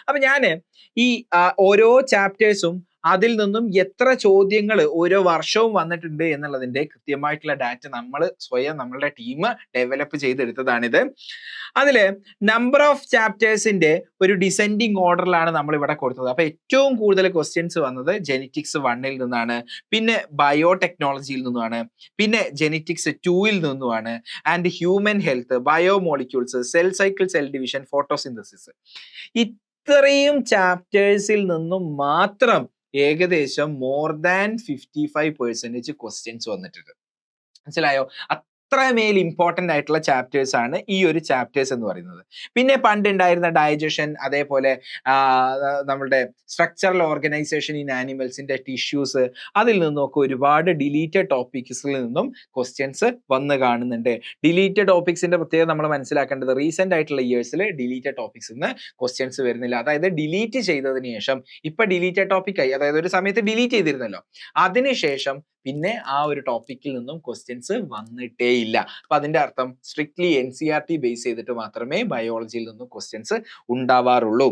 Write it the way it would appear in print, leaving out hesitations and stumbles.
അപ്പൊ ഞാന് ഈ ഓരോ ചാപ്റ്റേഴ്സും അതിൽ നിന്നും എത്ര ചോദ്യങ്ങൾ ഓരോ വർഷവും വന്നിട്ടുണ്ട് എന്നുള്ളതിന്റെ കൃത്യമായിട്ടുള്ള ഡാറ്റ നമ്മൾ സ്വയം നമ്മളുടെ ടീം ഡെവലപ്പ് ചെയ്തെടുത്തതാണിത്. അതില് നമ്പർ ഓഫ് ചാപ്റ്റേഴ്സിന്റെ ഒരു ഡിസെൻഡിങ് ഓർഡറിലാണ് നമ്മൾ ഇവിടെ കൊടുത്തത്. അപ്പൊ ഏറ്റവും കൂടുതൽ ക്വസ്റ്റ്യൻസ് വന്നത് ജെനറ്റിക്സ് 1 നിന്നാണ്, പിന്നെ ബയോടെക്നോളജിയിൽ നിന്നുമാണ്, പിന്നെ ജെനറ്റിക്സ് 2 നിന്നുമാണ്, and human health, biomolecules, cell cycle, cell division, photosynthesis. ഇത്രയും ചാപ്റ്റേഴ്സിൽ നിന്നും മാത്രം ഏകദേശം മോർ ദാൻ 55% ക്വസ്റ്റ്യൻസ് വന്നിട്ടുണ്ട്. മനസ്സിലായോ? അത്രമേൽ ഇമ്പോർട്ടന്റ് ആയിട്ടുള്ള ചാപ്റ്റേഴ്സ് ആണ് ഈ ഒരു ചാപ്റ്റേഴ്സ് എന്ന് പറയുന്നത്. പിന്നെ പണ്ട് ഉണ്ടായിരുന്ന ഡൈജഷൻ, അതേപോലെ നമ്മളുടെ സ്ട്രക്ചറൽ ഓർഗനൈസേഷൻ ഇൻ ആനിമൽസിന്റെ ടിഷ്യൂസ്, അതിൽ നിന്നൊക്കെ ഒരുപാട് ഡിലീറ്റഡ് ടോപ്പിക്സിൽ നിന്നും ക്വസ്റ്റ്യൻസ് വന്ന് കാണുന്നുണ്ട്. ഡിലീറ്റഡ് ടോപ്പിക്സിന്റെ പ്രത്യേകത നമ്മൾ മനസ്സിലാക്കേണ്ടത്, റീസെന്റ് ആയിട്ടുള്ള ഇയേഴ്സിൽ ഡിലീറ്റഡ് ടോപ്പിക്സിൽ നിന്ന് ക്വസ്റ്റ്യൻസ് വരുന്നില്ല. അതായത് ഡിലീറ്റ് ചെയ്തതിന് ശേഷം ഇപ്പൊ ഡിലീറ്റഡ് ടോപ്പിക് ആയി, അതായത് ഒരു സമയത്ത് ഡിലീറ്റ് ചെയ്തിരുന്നല്ലോ, അതിനുശേഷം പിന്നെ ആ ഒരു ടോപ്പിക്കിൽ നിന്നും ക്വസ്റ്റ്യൻസ് വന്നിട്ടേ ഇല്ല. അപ്പൊ അതിന്റെ അർത്ഥം സ്ട്രിക്ട്ലി NCERT ബേസ് ചെയ്തിട്ട് മാത്രമേ ബയോളജിയിൽ നിന്നും ക്വസ്റ്റ്യൻസ് ഉണ്ടാവാറുള്ളൂ.